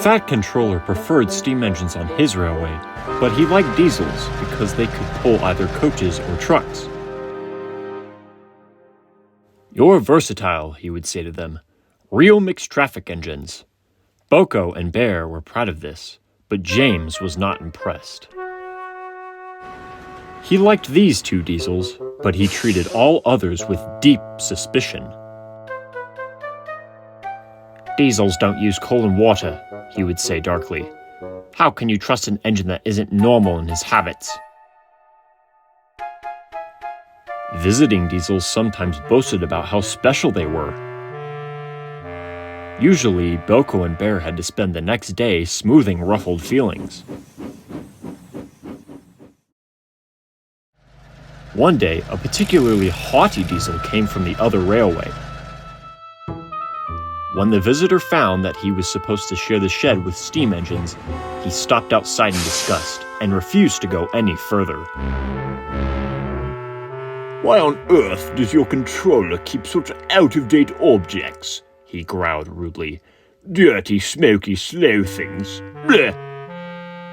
Fat Controller preferred steam engines on his railway, but he liked diesels because they could pull either coaches or trucks. "You're versatile," he would say to them. "Real mixed traffic engines." Boko and Bear were proud of this, but James was not impressed. He liked these two diesels, but he treated all others with deep suspicion. "Diesels don't use coal and water," he would say darkly. "How can you trust an engine that isn't normal in his habits?" Visiting diesels sometimes boasted about how special they were. Usually, Boko and Bear had to spend the next day smoothing ruffled feelings. One day, a particularly haughty diesel came from the other railway. When the visitor found that he was supposed to share the shed with steam engines, he stopped outside in disgust and refused to go any further. "Why on earth does your controller keep such out-of-date objects?" he growled rudely. "Dirty, smoky, slow things. Blech!"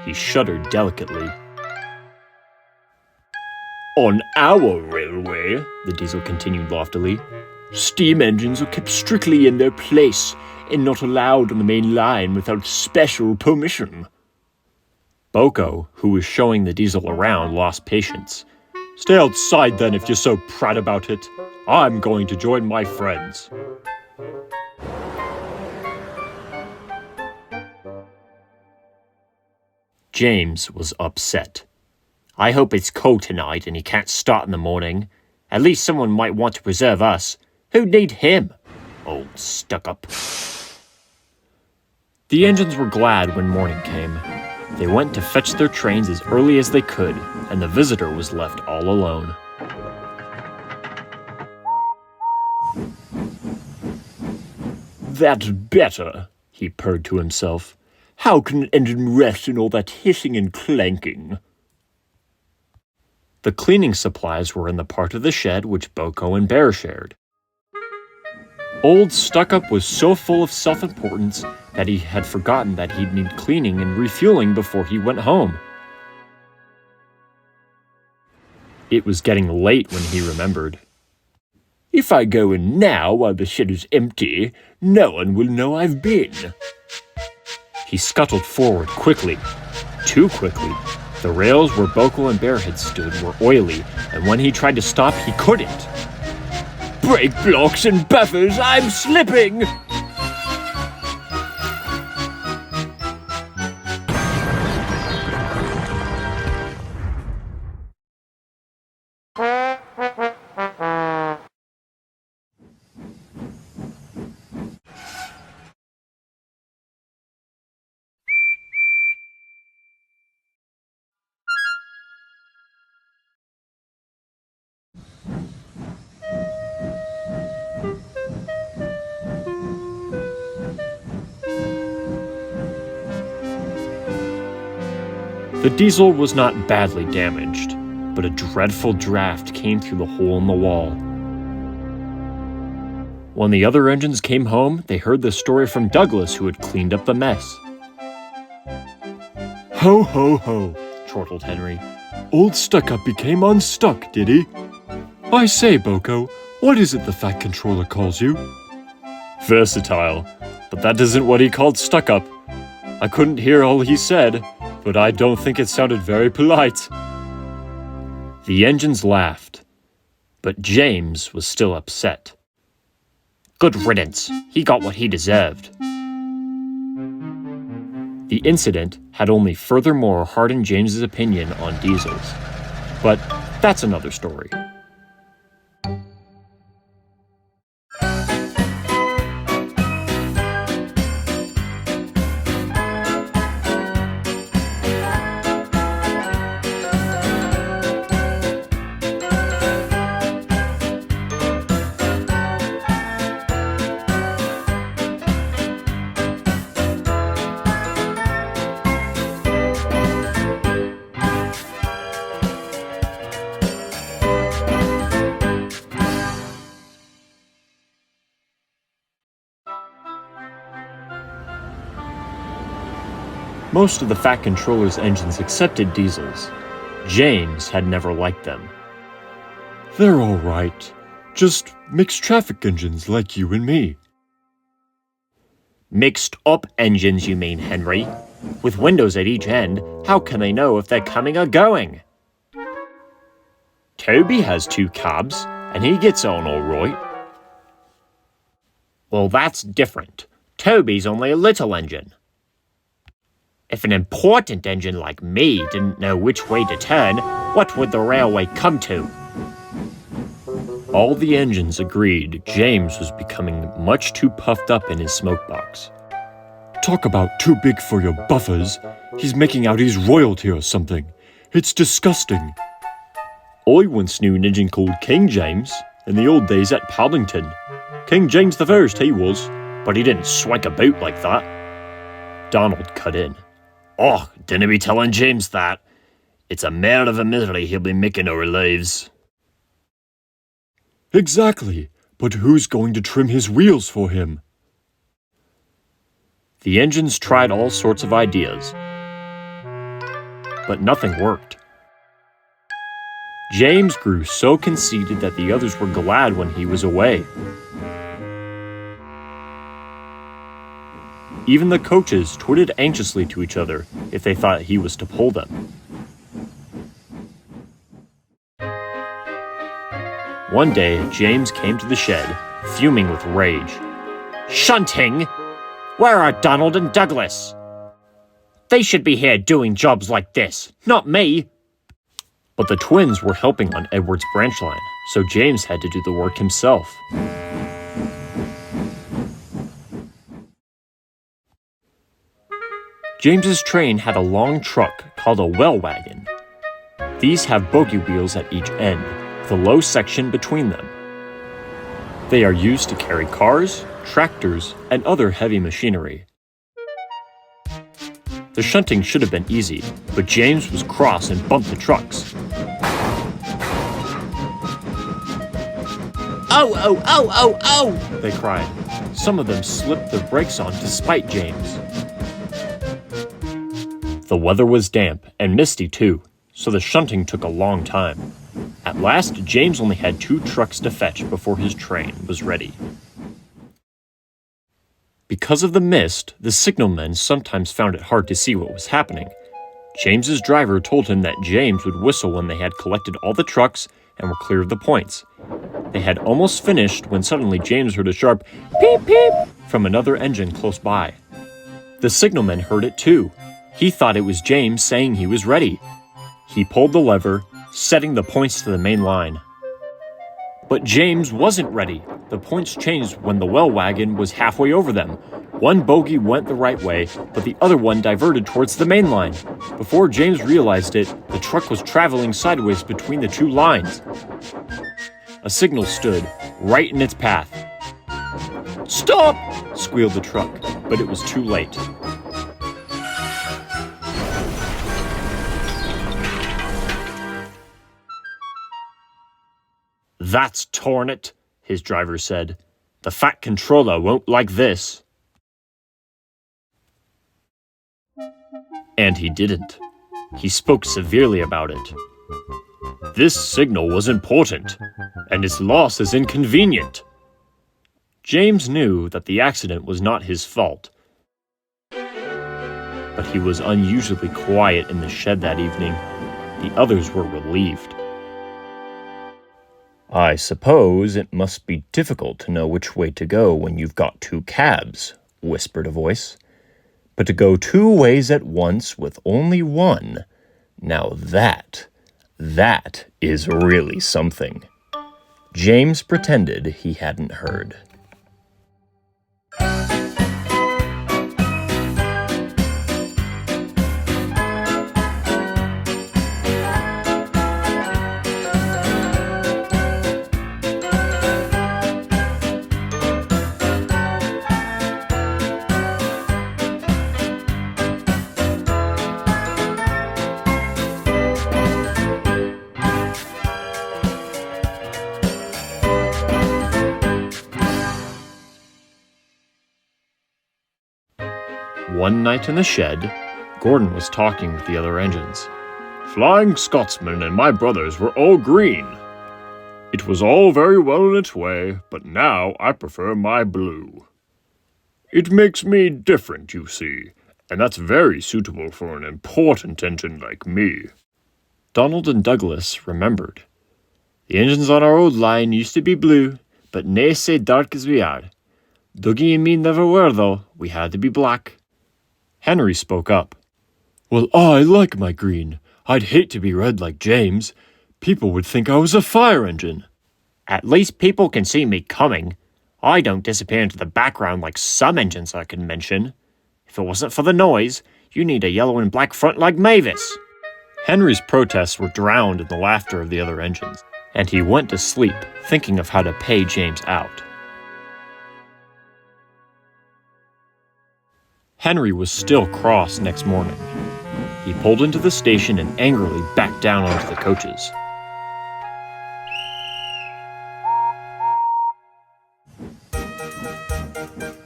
He shuddered delicately. "On our railway," the diesel continued loftily, "steam engines are kept strictly in their place and not allowed on the main line without special permission." Boko, who was showing the diesel around, lost patience. "Stay outside then if you're so proud about it. I'm going to join my friends." James was upset. "I hope it's cold tonight and he can't start in the morning. At least someone might want to preserve us. Who'd need him? Old stuck-up." The engines were glad when morning came. They went to fetch their trains as early as they could, and the visitor was left all alone. "That's better," he purred to himself. "How can an engine rest in all that hissing and clanking?" The cleaning supplies were in the part of the shed which Boko and Bear shared. Old Stuck-Up was so full of self-importance that he had forgotten that he'd need cleaning and refueling before he went home. It was getting late when he remembered. "If I go in now while the shed is empty, no one will know I've been." He scuttled forward quickly, too quickly. The rails where Boko and Bear had stood were oily, and when he tried to stop, he couldn't. "Brake blocks and buffers, I'm slipping!" The diesel was not badly damaged, but a dreadful draft came through the hole in the wall. When the other engines came home, they heard the story from Douglas, who had cleaned up the mess. "Ho, ho, ho," chortled Henry. "Old Stuck-Up became unstuck, did he? I say, Boko, what is it the Fat Controller calls you?" "Versatile, but that isn't what he called Stuck-Up. I couldn't hear all he said, but I don't think it sounded very polite." The engines laughed, but James was still upset. "Good riddance. He got what he deserved." The incident had only furthermore hardened James's opinion on diesels. But that's another story. Most of the Fat Controller's engines accepted diesels. James had never liked them. They're all right. Just mixed traffic engines like you and me. Mixed up engines, you mean, Henry? With windows at each end, how can they know if they're coming or going? Toby has 2 cabs, and he gets on all right. Well, that's different. Toby's only a little engine. If an important engine like me didn't know which way to turn, what would the railway come to? All the engines agreed James was becoming much too puffed up in his smokebox. Talk about too big for your buffers. He's making out he's royalty or something. It's disgusting. I once knew an engine called King James in the old days at Paddington. King James the First, he was, but he didn't swank about like that. Donald cut in. Oh, dinna be telling James that. It's a mare of a misery he'll be making our lives. Exactly, but who's going to trim his wheels for him? The engines tried all sorts of ideas, but nothing worked. James grew so conceited that the others were glad when he was away. Even the coaches twitted anxiously to each other if they thought he was to pull them. One day, James came to the shed, fuming with rage. Shunting? Where are Donald and Douglas? They should be here doing jobs like this, not me. But the twins were helping on Edward's branch line, so James had to do the work himself. James's train had a long truck called a well wagon. These have bogey wheels at each end, with a low section between them. They are used to carry cars, tractors, and other heavy machinery. The shunting should have been easy, but James was cross and bumped the trucks. Oh, oh, oh, oh, oh! They cried. Some of them slipped their brakes on to spite James. The weather was damp and misty too, so the shunting took a long time. At last, James only had 2 trucks to fetch before his train was ready. Because of the mist, the signalmen sometimes found it hard to see what was happening. James's driver told him that James would whistle when they had collected all the trucks and were clear of the points. They had almost finished when suddenly James heard a sharp peep peep from another engine close by. The signalman heard it too. He thought it was James saying he was ready. He pulled the lever, setting the points to the main line. But James wasn't ready. The points changed when the well wagon was halfway over them. One bogie went the right way, but the other one diverted towards the main line. Before James realized it, the truck was traveling sideways between the 2 lines. A signal stood right in its path. "Stop!" squealed the truck, but it was too late. That's torn it, his driver said. The Fat Controller won't like this. And he didn't. He spoke severely about it. This signal was important, and its loss is inconvenient. James knew that the accident was not his fault, but he was unusually quiet in the shed that evening. The others were relieved. I suppose it must be difficult to know which way to go when you've got 2 cabs, whispered a voice. But to go 2 ways at once with only one, now that is really something. James pretended he hadn't heard. One night in the shed, Gordon was talking with the other engines. Flying Scotsman and my brothers were all green. It was all very well in its way, but now I prefer my blue. It makes me different, you see, and that's very suitable for an important engine like me. Donald and Douglas remembered. The engines on our old line used to be blue, but nae sae dark as we are. Dougie and me never were, though. We had to be black. Henry spoke up. Well, I like my green. I'd hate to be red like James. People would think I was a fire engine. At least people can see me coming. I don't disappear into the background like some engines I can mention. If it wasn't for the noise, you need a yellow and black front like Mavis. Henry's protests were drowned in the laughter of the other engines, and he went to sleep, thinking of how to pay James out. Henry was still cross next morning. He pulled into the station and angrily backed down onto the coaches.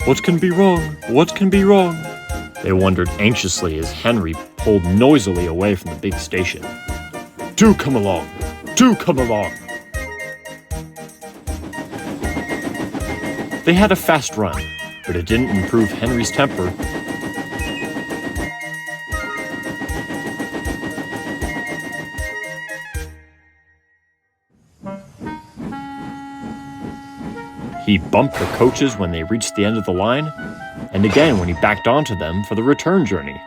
What can be wrong? What can be wrong? They wondered anxiously as Henry pulled noisily away from the big station. Do come along! Do come along! They had a fast run, but it didn't improve Henry's temper. He bumped the coaches when they reached the end of the line, and again when he backed onto them for the return journey.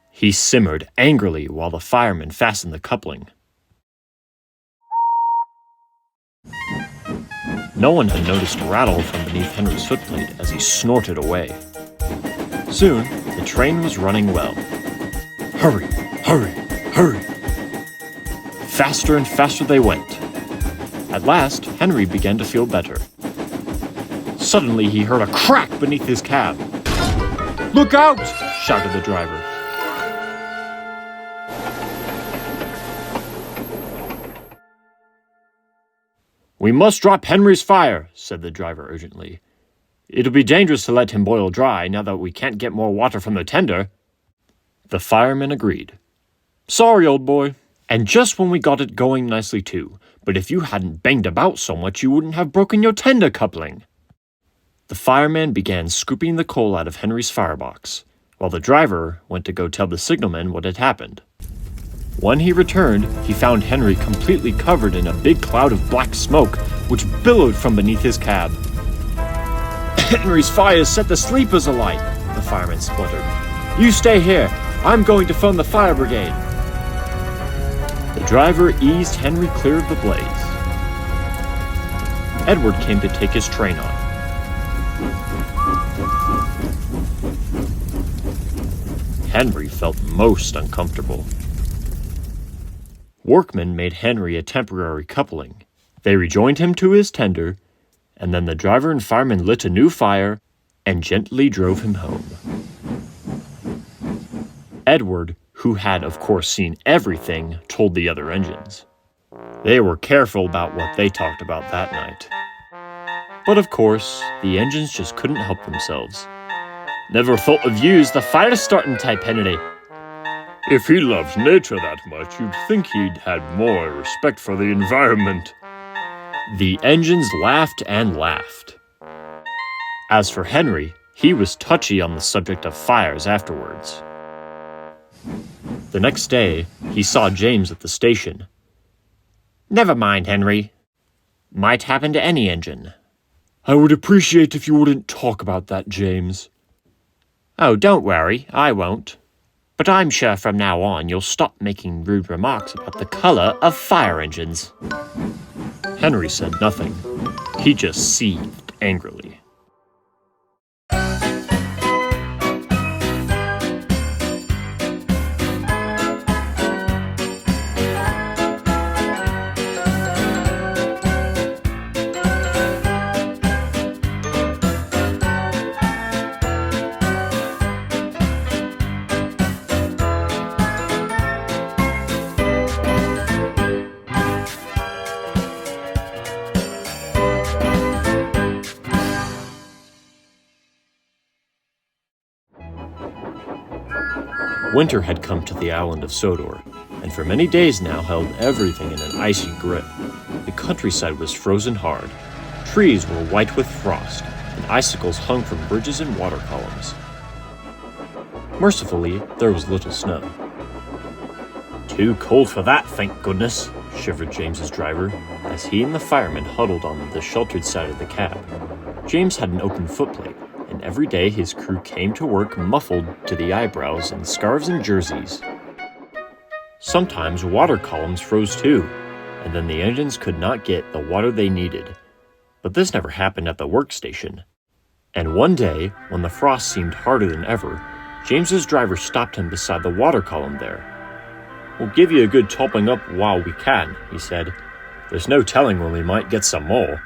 He simmered angrily while the firemen fastened the coupling. No one had noticed a rattle from beneath Henry's footplate as he snorted away. Soon, the train was running well. Hurry, hurry, hurry! Faster and faster they went. At last, Henry began to feel better. Suddenly, he heard a crack beneath his cab. Look out! Shouted the driver. We must drop Henry's fire, said the driver urgently. It'll be dangerous to let him boil dry now that we can't get more water from the tender. The fireman agreed. Sorry, old boy. And just when we got it going nicely too, but if you hadn't banged about so much you wouldn't have broken your tender coupling. The fireman began scooping the coal out of Henry's firebox, while the driver went to go tell the signalman what had happened. When he returned, he found Henry completely covered in a big cloud of black smoke, which billowed from beneath his cab. Henry's fire set the sleepers alight, the fireman spluttered. You stay here. I'm going to phone the fire brigade. The driver eased Henry clear of the blaze. Edward came to take his train on. Henry felt most uncomfortable. Workmen made Henry a temporary coupling. They rejoined him to his tender, and then the driver and fireman lit a new fire and gently drove him home. Edward, who had of course seen everything, told the other engines. They were careful about what they talked about that night. But of course, the engines just couldn't help themselves. Never thought of you as the fire-starting type, Henry. If he loves nature that much, you'd think he'd had more respect for the environment. The engines laughed and laughed. As for Henry, he was touchy on the subject of fires afterwards. The next day, he saw James at the station. Never mind, Henry. Might happen to any engine. I would appreciate if you wouldn't talk about that, James. Oh, don't worry, I won't. But I'm sure from now on you'll stop making rude remarks about the color of fire engines. Henry said nothing. He just seethed angrily. Winter had come to the island of Sodor, and for many days now held everything in an icy grip. The countryside was frozen hard. Trees were white with frost, and icicles hung from bridges and water columns. Mercifully, there was little snow. Too cold for that, thank goodness, shivered James's driver, as he and the fireman huddled on the sheltered side of the cab. James had an open footplate, and every day his crew came to work muffled to the eyebrows in scarves and jerseys. Sometimes water columns froze too, and then the engines could not get the water they needed. But this never happened at the workstation. And one day, when the frost seemed harder than ever, James's driver stopped him beside the water column there. "We'll give you a good topping up while we can," he said. "There's no telling when we might get some more."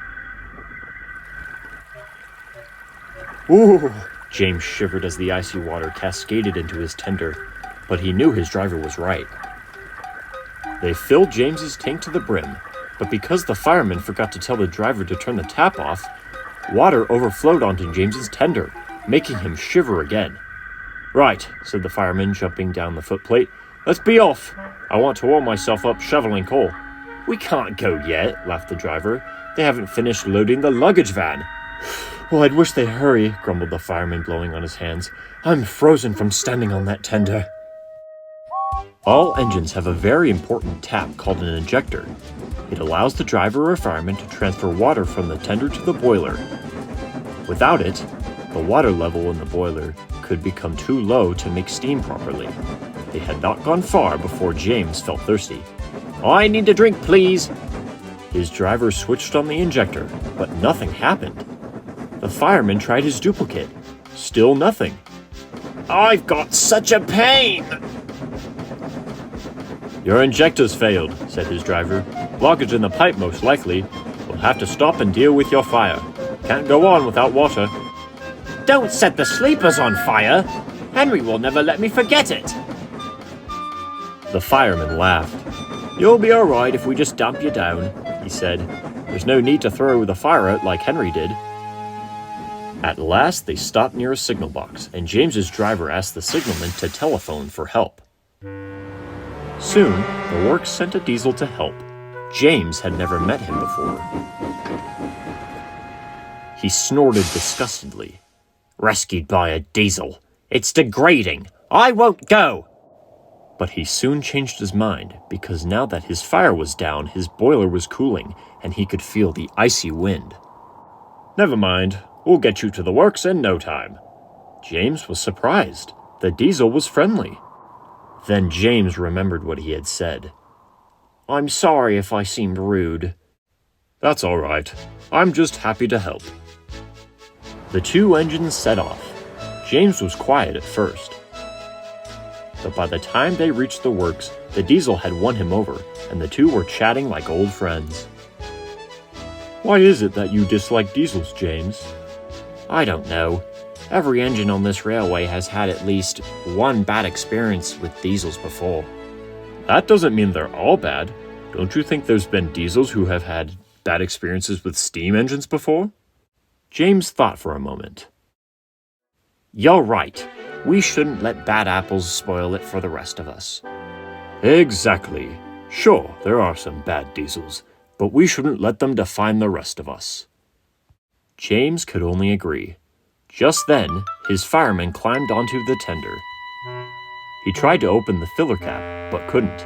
"Ooh!" James shivered as the icy water cascaded into his tender, but he knew his driver was right. They filled James's tank to the brim, but because the fireman forgot to tell the driver to turn the tap off, water overflowed onto James's tender, making him shiver again. "Right," said the fireman, jumping down the footplate. "Let's be off. I want to warm myself up shoveling coal." "We can't go yet," laughed the driver. "They haven't finished loading the luggage van." "Well, I'd wish they'd hurry," grumbled the fireman, blowing on his hands. "I'm frozen from standing on that tender." All engines have a very important tap called an injector. It allows the driver or fireman to transfer water from the tender to the boiler. Without it, the water level in the boiler could become too low to make steam properly. They had not gone far before James felt thirsty. "I need a drink, please." His driver switched on the injector, but nothing happened. The fireman tried his duplicate. Still nothing. "I've got such a pain!" "Your injector's failed," said his driver. "Blockage in the pipe most likely. We'll have to stop and deal with your fire. Can't go on without water." "Don't set the sleepers on fire! Henry will never let me forget it!" The fireman laughed. "You'll be all right if we just dump you down," he said. "There's no need to throw the fire out like Henry did." At last, they stopped near a signal box, and James's driver asked the signalman to telephone for help. Soon, the works sent a diesel to help. James had never met him before. He snorted disgustedly. "Rescued by a diesel. It's degrading. I won't go." But he soon changed his mind, because now that his fire was down, his boiler was cooling, and he could feel the icy wind. "Never mind. We'll get you to the works in no time." James was surprised. The diesel was friendly. Then James remembered what he had said. "I'm sorry if I seemed rude." "That's all right. I'm just happy to help." The two engines set off. James was quiet at first. But by the time they reached the works, the diesel had won him over, and the two were chatting like old friends. "Why is it that you dislike diesels, James?" "I don't know. Every engine on this railway has had at least one bad experience with diesels before." "That doesn't mean they're all bad. Don't you think there's been diesels who have had bad experiences with steam engines before?" James thought for a moment. "You're right. We shouldn't let bad apples spoil it for the rest of us." "Exactly. Sure, there are some bad diesels, but we shouldn't let them define the rest of us." James could only agree. Just then, his fireman climbed onto the tender. He tried to open the filler cap, but couldn't.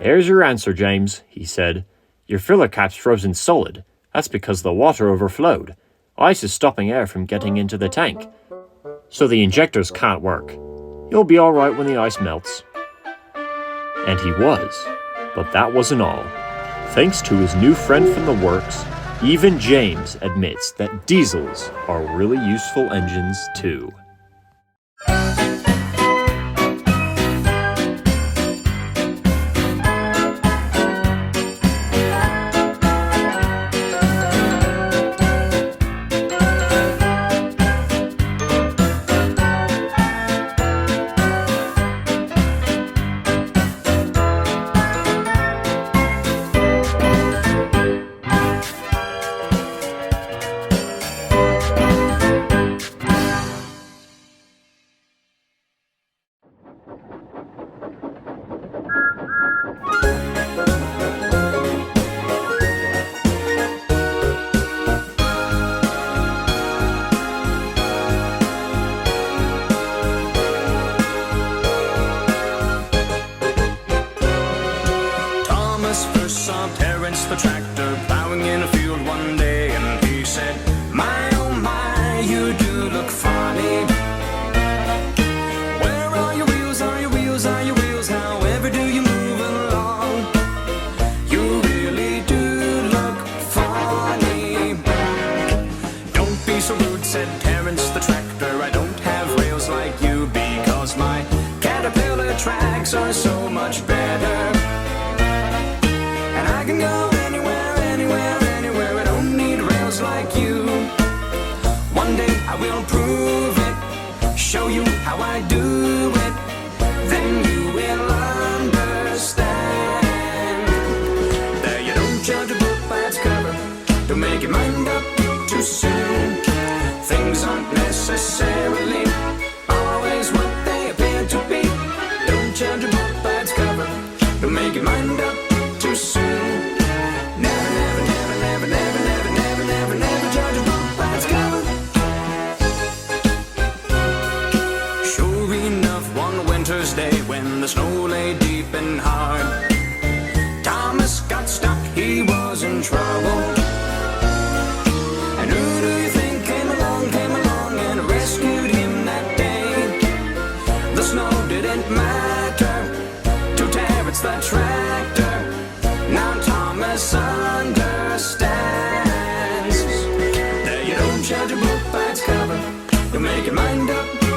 "There's your answer, James," he said. "Your filler cap's frozen solid. That's because the water overflowed. Ice is stopping air from getting into the tank, so the injectors can't work. You'll be all right when the ice melts." And he was. But that wasn't all. Thanks to his new friend from the works, even James admits that diesels are really useful engines too. said Terence the Tractor, I don't have rails like you because my caterpillar tracks are so much better. And I can go anywhere, anywhere, anywhere. I don't need rails like you. One day I will prove it, show you how I do it, then you will understand. There, you don't judge a book by its cover. Don't make your mind up too soon. Things aren't necessarily always what they appear to be. Don't judge a book by its cover. Don't make your mind up too soon. Never, never, never, never, never, never, never, never, never judge a book by its cover. Sure enough, one winter's day when the snow lay deep and hard, Thomas got stuck, he was in trouble. And who do you think came along and rescued him that day? The snow didn't matter to Terence the Tractor. Now Thomas understands. There, you don't judge a book by its cover. You'll make your mind up